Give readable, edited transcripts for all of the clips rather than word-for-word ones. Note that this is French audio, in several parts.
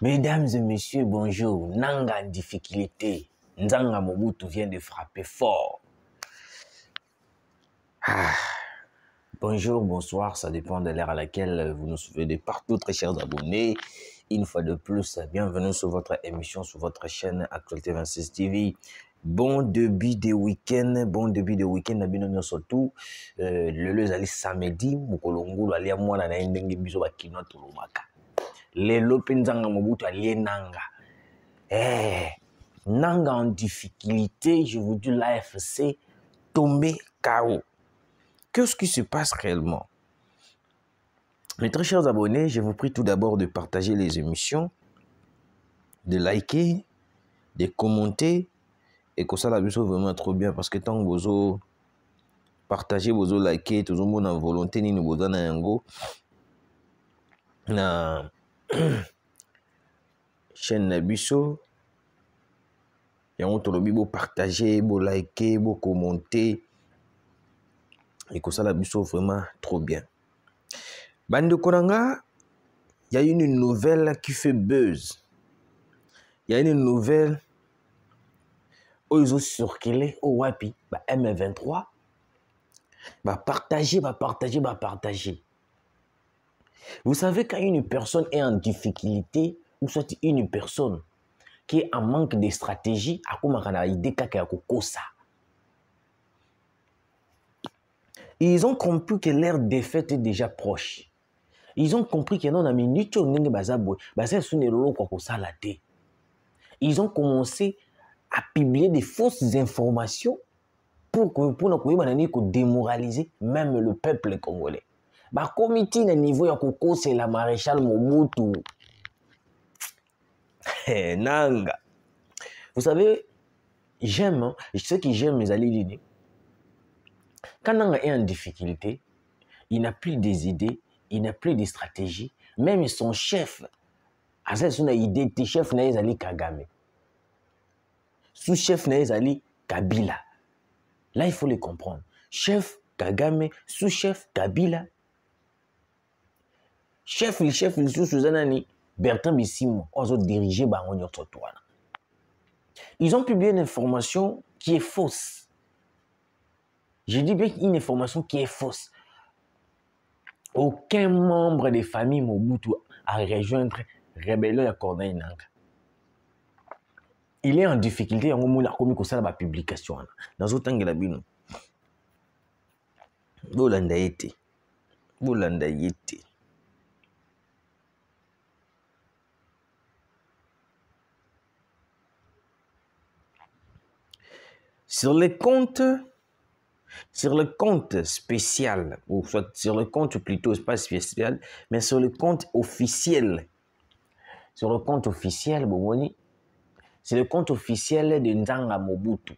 Mesdames et messieurs, bonjour. Nanga en difficulté. Nzanga Mobutu vient de frapper fort. Bonjour, bonsoir, ça dépend de l'heure à laquelle vous nous suivez de partout, très chers abonnés. Une fois de plus, bienvenue sur votre émission, sur votre chaîne Actualité 26 TV. Bon début de week-end, nabino surtout. Le zali samedi, mukolongulu alia mwana na ndenge biso ba kinoto lomaka. Lelo penzanga Mobutu alie nanga. Nanga en difficulté, je vous dis l'AFC tombé KO. Qu'est-ce qui se passe réellement? Mes très chers abonnés, je vous prie tout d'abord de partager les émissions, de liker, de commenter, et que ça la vie soit vraiment trop bien parce que tant que vous partagez, vous likez, tout le monde en volonté, ni nous vous donne un go. Na chaîne Nabiso, et on te le dit, vous partagez, vous likez, vous commenter, et que ça la vie soit vraiment trop bien. Bande Konanga, il y a une nouvelle qui fait buzz. Il y a une nouvelle où ils ont circulé au Wapi, M23. Partager. Vous savez, quand une personne est en difficulté, ou soit une personne qui est en manque de stratégie, ils ont compris que leur défaite est déjà proche. Ils ont compris que non, ils ont commencé à publier des fausses informations pour démoraliser même le peuple congolais. Comité à niveau ya koko c'est la maréchal Mobutu. Nanga. Vous savez, j'aime, ce que j'aime mes alliés. Quand Nanga est en difficulté, il n'a plus des idées, il n'a plus de stratégie. Même son chef, son idée, chef Naïzali Kagame. Sous-chef Naïzali Kabila. Là, il faut les comprendre. Chef Kagame, sous-chef Kabila. Chef, le sous-Suzanani, Bertrand Bissimo, ils ont dirigé Bangonio Totouana. Ils ont publié une information qui est fausse. Je dis bien une information qui est fausse. Aucun membre des familles Mobutu a rejoindre Rébellion à Corneille Nanga. Il est en difficulté, il a commis ça la publication. Dans autant que la bino. Bolanda yete. Sur le compte spécial, ou soit sur le compte plutôt, pas spécial, mais sur le compte officiel. Sur le compte officiel, c'est le compte officiel de Nzanga Mobutu.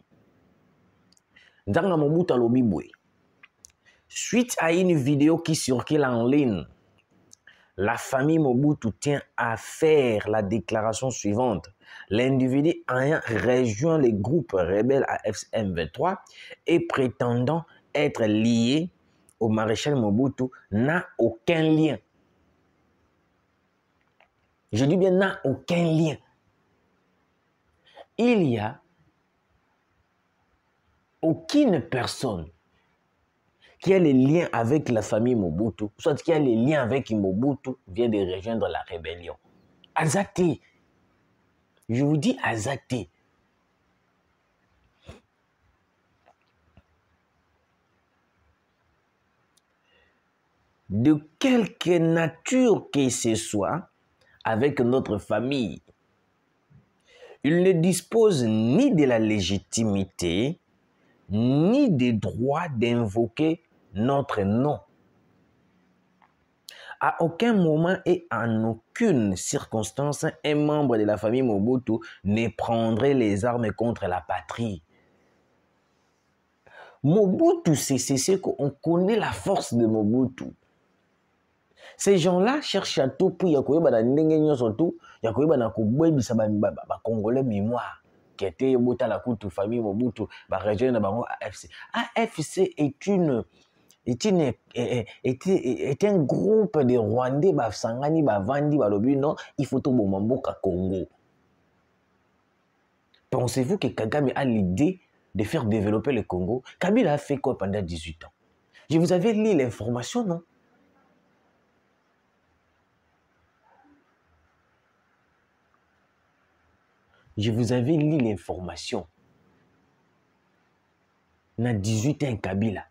Nzanga Mobutu à l'Obibwe. Suite à une vidéo qui circule en ligne, la famille Mobutu tient à faire la déclaration suivante. L'individu ayant rejoint les groupes rebelles AFC M23 et prétendant être lié au maréchal Mobutu n'a aucun lien. Je dis bien n'a aucun lien. Il n'y a aucune personne qui a les liens avec la famille Mobutu, soit qui a les liens avec Mobutu, vient de rejoindre la rébellion. Azate. Je vous dis Azate. De quelque nature que ce soit, avec notre famille, il ne dispose ni de la légitimité, ni des droits d'invoquer notre nom. À aucun moment et en aucune circonstance, un membre de la famille Mobutu ne prendrait les armes contre la patrie. Mobutu, c'est ce qu'on connaît la force de Mobutu. Ces gens-là cherchent à tout pour Congolais mémoire qui était la famille Mobutu, AFC. AFC est une était un groupe de Rwandais, Sangani, Vandi, Balobi, non, il faut tout Bomamboka Congo. Pensez-vous que Kagame a l'idée de faire développer le Congo? Kabila a fait quoi pendant 18 ans? Je vous avais lu l'information, non? Je vous avais lu l'information. Dans 18 ans, Kabila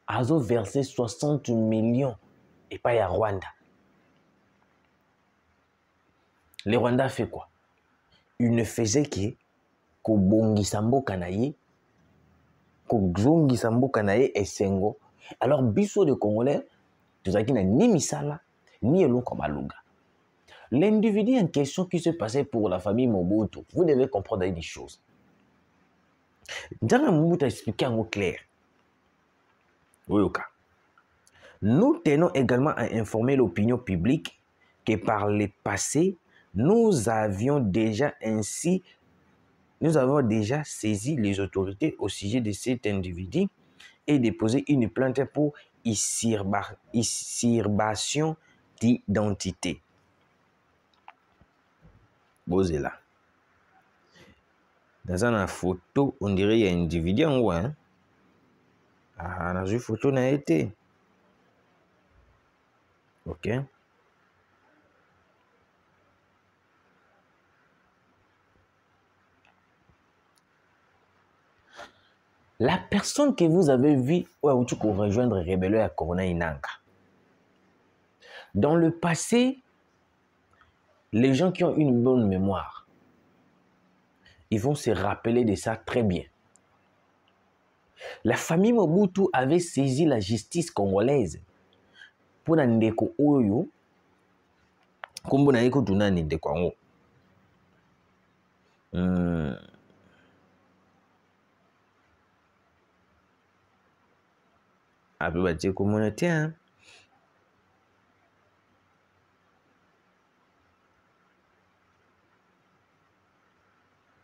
a versé 60 millions et pas à Rwanda. Le Rwanda fait quoi? Il ne faisait que Kobongisa mboka na ye, Kozongisa mboka na ye esengo. Alors, biso de Congolais, tout ça qui n'a ni misala, ni eloko baluga. L'individu en question qui se passait pour la famille Mobutu, vous devez comprendre des choses. Dans Mobutu a expliqué en mots clairs. Nous tenons également à informer l'opinion publique que par le passé, nous avons déjà saisi les autorités au sujet de cet individu et déposé une plainte pour usurpation d'identité. Posez là. Dans une photo, on dirait qu'il y a un individu en haut. Hein? Ah, dans une photo, n'a été. Ok. La personne que vous avez vue, où tu peux rejoindre Rébellion à Corona Inanga. Dans le passé, les gens qui ont une bonne mémoire, ils vont se rappeler de ça très bien. La famille Mobutu avait saisi la justice congolaise pour Ndeko Oyo, comme on a écouté Ndeko Ango. Après, bah, tu communauté, hein.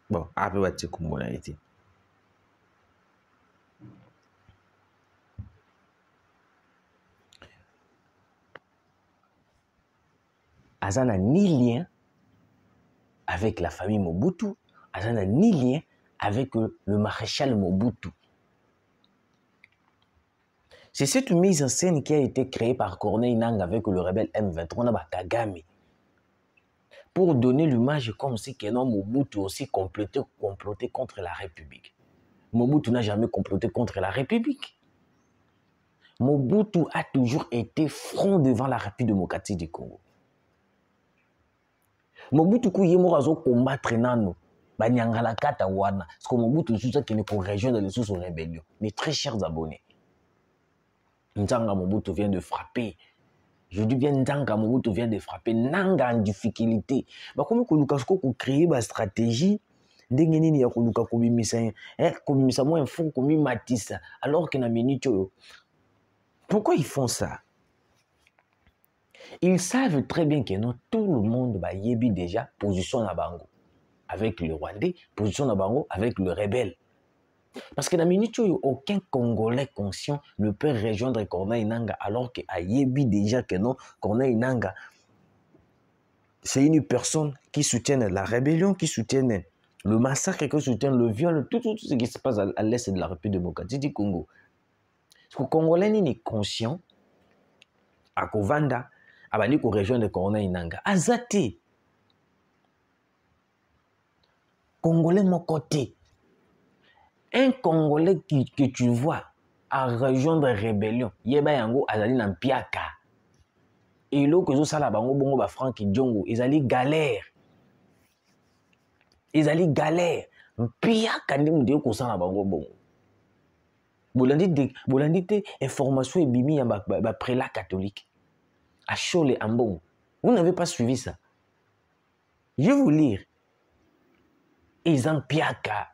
Bon, après, bah, tu communauté. Azana ni lien avec la famille Mobutu, Azana ni lien avec le maréchal Mobutu. C'est cette mise en scène qui a été créée par Corneille Nangaa avec le rebelle M23 Kagame pour donner l'image comme si Kenan Mobutu aussi comploté contre la République. Mobutu n'a jamais comploté contre la République. Mobutu a toujours été front devant la République démocratique du Congo. Mobutu kou yemo razo combattre nano banyangala kata wana parce que Mobutu sous qui ne peut rejoindre les sous rébellion. Mes très chers abonnés, Nzanga Mobutu vient de frapper. Je dis bien Nzanga Mobutu vient de frapper. Nanga en difficulté. Bah comme que Lucas ko créer ba stratégie ndenge nini ya koluka kobimisa kobimisa mo info komi matisa alors que na minute yo. Pourquoi ils font ça? Ils savent très bien que non, tout le monde va yébi déjà position na bango avec le Rwandais, position na bango avec le rebelle. Parce que dans la minute où aucun Congolais conscient ne peut rejoindre Corneille Nangaa alors que a yébi déjà que non, Corneille Nangaa c'est une personne qui soutient la rébellion, qui soutient le massacre, qui soutient le viol, tout ce qui se passe à l'est de la République démocratique du Congo. Parce que le Congolais n'est conscient à Kovanda, abani ko rejoindre Corneille Nangaa. Azate. Congolais mon côté. Un Congolais que tu vois à rejoindre rébellion, yeba yango azali na mpiaka. Et là que zo sala bango bongo ba Frank Djongo, ils allaient galère. Ils allaient galère. Mpiaka ndi mude ko sala bango bongo. Bolandi te information ebimi ya ba prélat catholique. À Chole Ambon. Vous n'avez pas suivi ça. Je vais vous lire. Ils en piaka.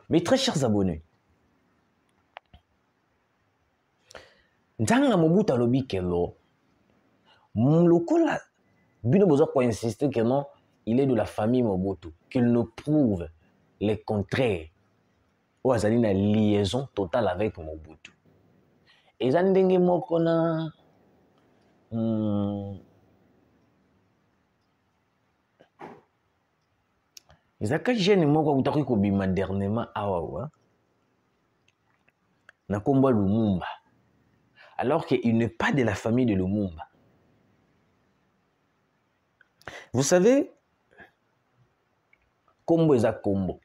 Mes très chers abonnés, Nzanga Mobutu alobi kelo, lokola bino bozo ko insister que non, il est de la famille Mobutu, qu'il nous prouve le contraire. ou azali une liaison totale avec Mobutu. Et ça ndenge moko na ezaka jeune moko akutaki kobima dernièrement awa na kombo Lumumba, alors qu'il n'est pas de la famille de Lumumba. Vous savez, kombo eza kombo.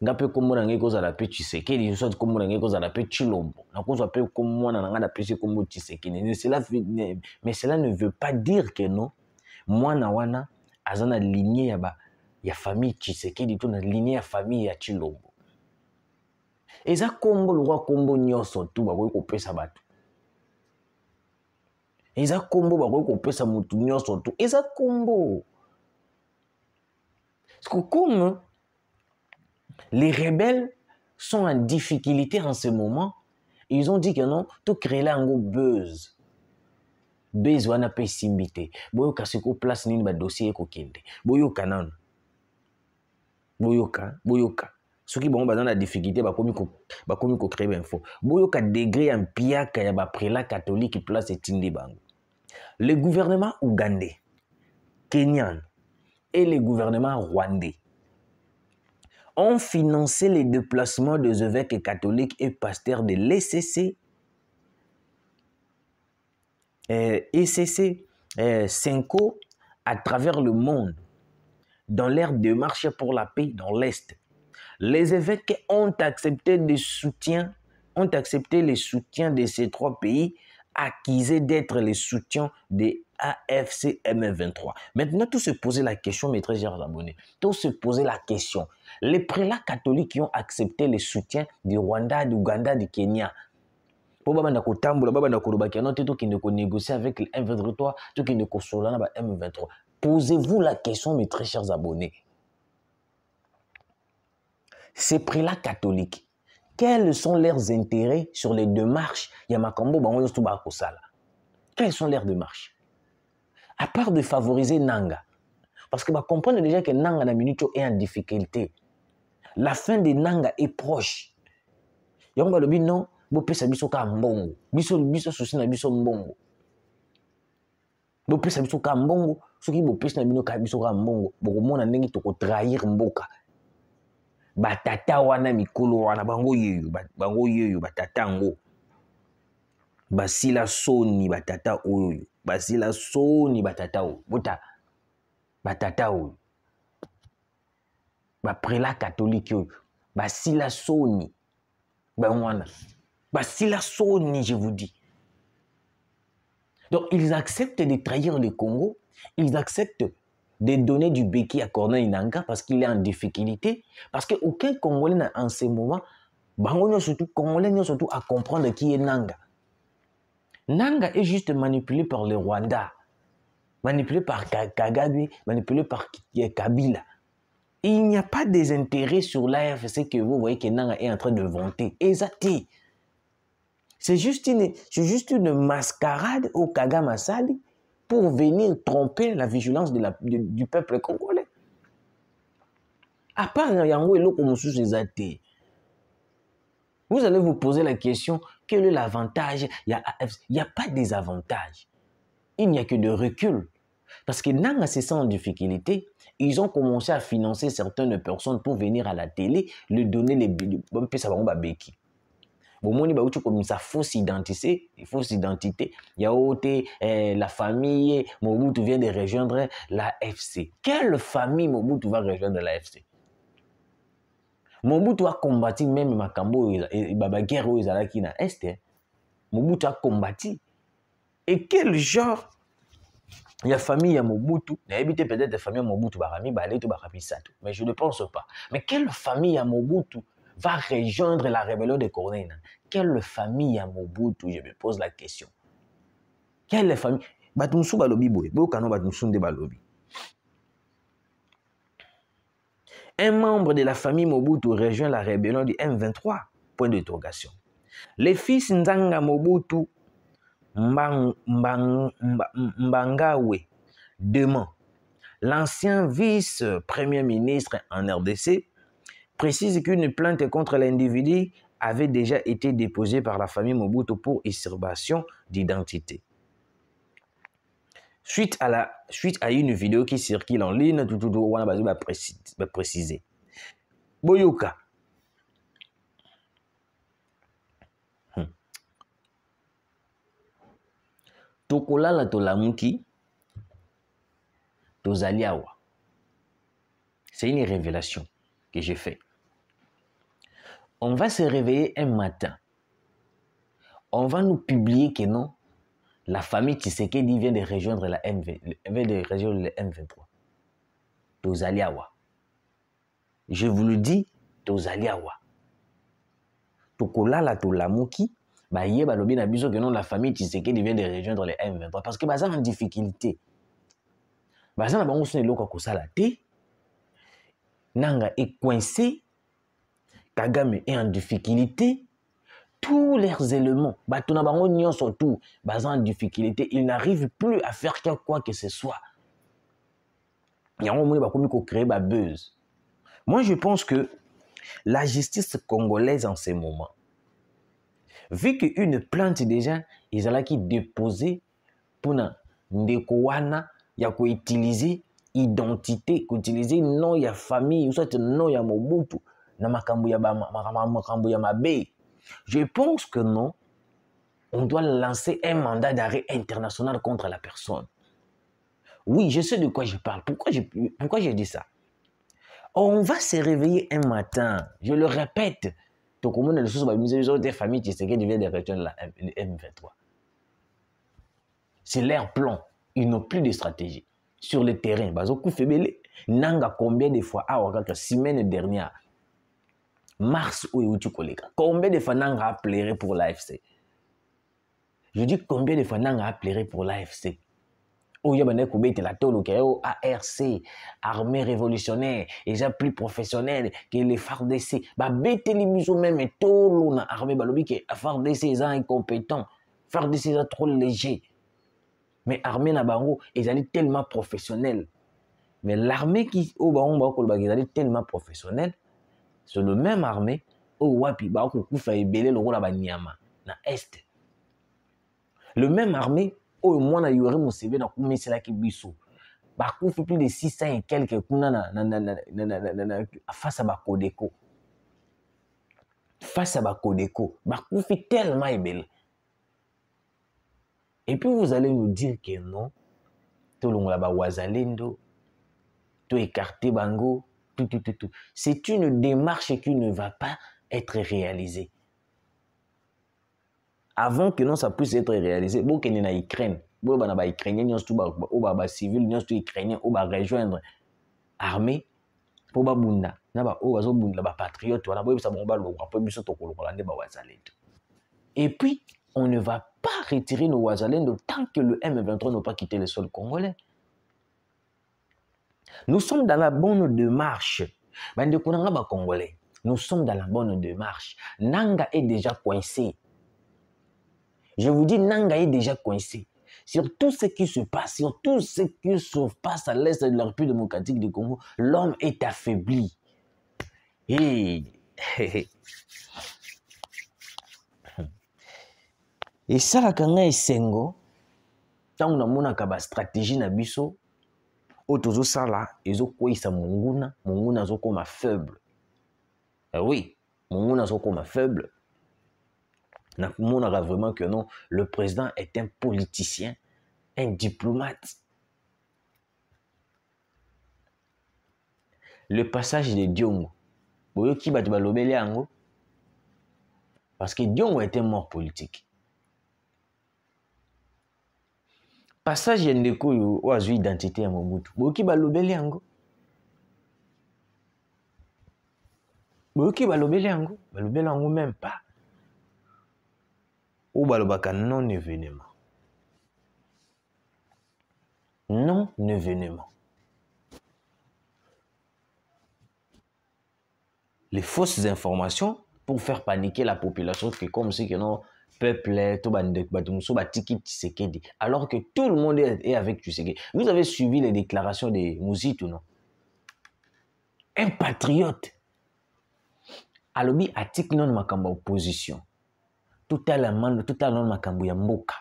Nga pe kombo na ngai kozala pe Tshisekedi, soit kombo na ngai kozala pe Tshilombo. Na kozwa pe kombo na nga na pesi kombo Tshisekedi. Mais cela ne veut pas dire que non, mwana wana azana lignée ya famille Tshisekedi to na lignée ya famille ya Tshilombo. Eza kombo lokwa kombo nyonso tu bakoki kopesa bato. Eza kombo bakoki kopesa mutu nyonso tu. Eza kombo. Parce que comme les rebelles sont en difficulté en ce moment, ils ont dit que non, tout créer là un buzz. Buzz wana pe simbité. Boyoka siko place nini ba dossier ko kende. Boyoka nan. Boyoka. Ceux qui ont la difficulté, bakomi ko créer info. Boyoka degré en piaka ya ba prélat catholique place etindi bango. Le gouvernement ougandais, kenyan et le gouvernement rwandais ont financé les déplacements des évêques catholiques et pasteurs de l'ECC, Senko à travers le monde dans leur démarche pour la paix dans l'Est. Les évêques ont accepté le soutien de ces trois pays accusés d'être les soutiens des AFC M23. Maintenant, tout se poser la question, mes très chers abonnés, tout se poser la question. Les prélats catholiques qui ont accepté le soutien du Rwanda, du Ouganda, du Kenya, pour négocier avec le M23, tout qui ne M23. Posez-vous la question, mes très chers abonnés. Ces prélats catholiques, quels sont leurs intérêts sur les démarches Yamakambo Bango Stubakosala? Quelles sont leurs démarches? À part de favoriser Nanga. Parce que comprendre déjà que Nanga na Minuto est en difficulté. La fin de Nanga est proche. Yonga lobi non, bo pesa biso ka mbongo. Biso souci na biso mbongo. Bo pesa biso ka mbongo, soki bo pesa na bino ka biso ka mbongo, bo mona ndenge to ko trahir mboka. Batata wana mikolo wana bango yeyo batata ngo. Basila soni batata oyo. Basila soni batata oyo. Batata oyo. Prélats catholique oyo. Basila soni. Basila soni, je vous dis. Donc, ils acceptent de trahir le Congo. Ils acceptent de donner du béquille à Corneille Nangaa parce qu'il est en difficulté. Parce qu'aucun Congolais en ce moment, Congolais surtout à comprendre qui est Nanga. Nanga est juste manipulé par le Rwanda, manipulé par Kagame, manipulé par Kabila. Il n'y a pas des intérêts sur l'AFC que vous voyez que Nanga est en train de vanter. Exactement. C'est juste une mascarade au Kagame Asali pour venir tromper la vigilance du peuple congolais. À part vous allez vous poser la question, quel est l'avantage? Il n'y a pas des avantages. Il n'y a que de recul. Parce que Nanga se sent en difficulté, ils ont commencé à financer certaines personnes pour venir à la télé, lui donner les béquilles. Bon, comme ça, fausse identité, il y a la famille, Mobutu vient de rejoindre la FC. Quelle famille Mobutu va rejoindre la FC? Mobutu a combattu même Makambo et Baba Guerre aux Alaki na Est. Mobutu a combattu. Et quel genre il y a famille à Mobutu, il y a peut-être des familles à Mobutu, mais je ne pense pas. Mais quelle famille à Mobutu va rejoindre la rébellion de Corneille? Quelle famille à Mobutu? Je me pose la question. Quelle famille? Batumsu balobi boy, bokano batumsu de balobi. Un membre de la famille Mobutu rejoint la rébellion du M23. Point d'interrogation. Les fils Nzanga Mobutu Mbangawe Demand, l'ancien vice-premier ministre en RDC, précise qu'une plainte contre l'individu avait déjà été déposée par la famille Mobutu pour usurpation d'identité. Suite à une vidéo qui circule en ligne, tout on va préciser. Boyoka. Tokolala tolamuki tozaliawa. C'est une révélation que j'ai faite. On va se réveiller un matin. On va nous publier que non, la famille Tshisekedi vient de rejoindre la M23. Tozaliawa. Je vous le dis, tozaliawa. Tokolala tolamuki, ba yeba lobi na biso que non, la famille Tshisekedi vient de rejoindre les M23 parce que baza en difficulté. Baza na bango sone loka kosala te. Nanga est coincé. Kagame est en difficulté. Tous leurs éléments, surtout, en difficulté, ils n'arrivent plus à faire quoi que ce soit. Il y a un moment où créer une buzz. Moi, je pense que la justice congolaise en ce moment, vu qu'une plainte déjà, ils ont qui déposer pour ndekouana, il y a quoi utiliser identité, utiliser nom ya famille, ou soit nom ya Mobutu, na makambu ya mabe. Je pense que non, on doit lancer un mandat d'arrêt international contre la personne. Oui, je sais de quoi je parle. Pourquoi je dis ça? On va se réveiller un matin, je le répète, des familles qui deviennent des rejoindre la M23. C'est leur plan. Ils n'ont plus de stratégie. Sur le terrain, Nanga combien de fois, la semaine dernière, mars ou combien de fois Nanga a pleuré pour l'AFC? Je dis combien de fois Nanga a pleuré pour l'AFC? ARC, armée révolutionnaire, déjà plus professionnelle que les FARDC. Bête les musos même et tout na armée balobi que FARDC est incompétent, FARDC est trop léger. Mais armée na bango, ils allaient tellement professionnels. Mais l'armée qui au bango ils allaient tellement professionnels. C'est le même armée au wapi ba ko kufa ebele le rôle ba nyama na est. Le même armée au moins na yori musebe na kumesela ki biso. Ba kufa plus de 600 et quelques kuna face à ba Codeco. Face à ba Codeco, ba kufa tellement ebele. Et puis vous allez nous dire que non, tout le monde ba wazalendo, tout écarté bango. Tout. C'est une démarche qui ne va pas être réalisée. Avant que non, ça puisse être réalisé, bon qu'il y ait en Ukraine, bon bah na Ukrainien, nous tous civil, nous tous Ukrainiens, on va rejoindre armée pour ba bunda, na ba o bazo bunda ba patriote, voilà, bon ça bon ba lo après biso to ko la ba wazalendo. Et puis on ne va pas retirer nos wazalendo tant que le M23 n'a pas quitté le sol congolais. Nous sommes dans la bonne démarche. Congolais. Nous sommes dans la bonne démarche. Nanga est déjà coincé. Je vous dis, Nanga est déjà coincé. Sur tout ce qui se passe, sur tout ce qui se passe à l'est de la République démocratique du Congo, l'homme est affaibli. Et ça, la kanga est sengo. Tant on a une stratégie na biso. Otozo sala ezo kwisa munguna zo koma faible. Oui, munguna zo koma faible. Na kumona vraiment que non, le président est un politicien, un diplomate. Le passage de Diongo, boyo ki batu balobeli yango parce que Diongo était mort politique. Passage de Ndeko yo oazu identité ya Mobutu. Boki balobeli yango. Boki balobeli yango, balobeli yango même pas. Ou balobaka non événement. Non événement. Les fausses informations pour faire paniquer la population que comme si que non peuple, alors que tout le monde est avec Tshisekedi. Vous avez suivi les déclarations de Mouzitu, non? Un patriote alobi atiki non makambo opposition. Tout à l'heure makambo ya mboka.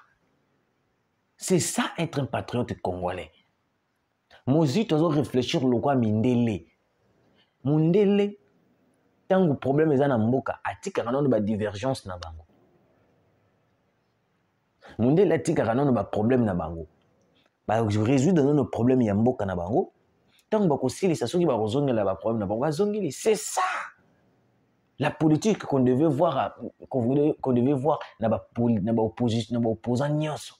C'est ça être un patriote congolais. Mozi tozo réfléchir le quoi mindele. Mundele tango problème eza na mboka atika non ba divergence na bango. Mundele atika non ba problème na bango. Ba résoudre nos problèmes ya mboka na bango. Tango ba ko silisa soki ba kozongela ba problème na bango azongeli. C'est ça. La politique qu'on devait voir na ba opposition na ba opposant nyonso.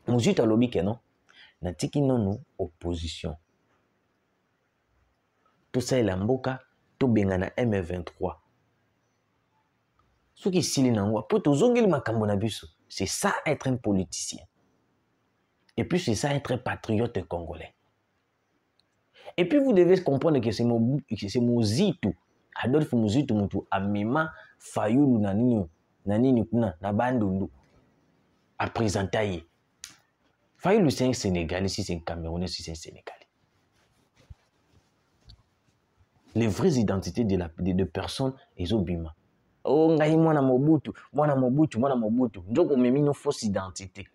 Mozi to lobi ke non. Na tiki nono opposition. Tout ça est la mboka, tout bengana M23. Ce qui sili nangwa, pour tout zongeli makambo na biso, c'est ça être un politicien. Et puis c'est ça être un patriote congolais. Et puis vous devez comprendre que c'est Mozitu, Adolphe Mozitu mutu amema Fayulu na nini kuna na bandundu a présenter. Fayulu c'est un Sénégalais, si c'est un Camerounais, si c'est un Sénégalais. Les vraies identités de personnes, ils ont bima. Oh, ngai mwana Mobutu. Njoko memi no fausse identité.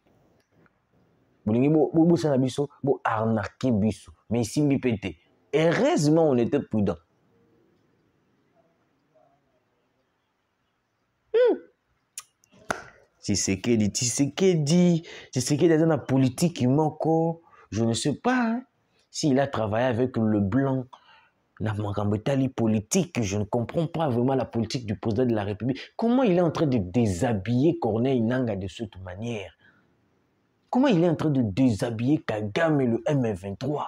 Bolingi bo sana biso, bo arnaquer biso. Mais ici pété. Heureusement, on était prudent. Tshisekedi dans la politique, je ne sais pas hein, s'il a travaillé avec le blanc. La politique, je ne comprends pas vraiment la politique du président de la République. Comment il est en train de déshabiller Corneille Nangaa de cette manière? Comment il est en train de déshabiller Kagame et le M23?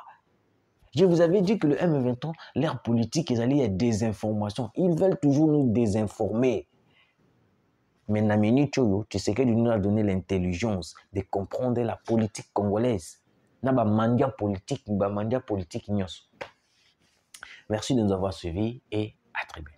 Je vous avais dit que le M23, leur politique, ils allaient à des informations. Ils veulent toujours nous désinformer. Mais Namini Choyo, tu sais qu'il nous a donné l'intelligence de comprendre la politique congolaise. Naba mandia politique, nyos. Merci de nous avoir suivis et à très bientôt.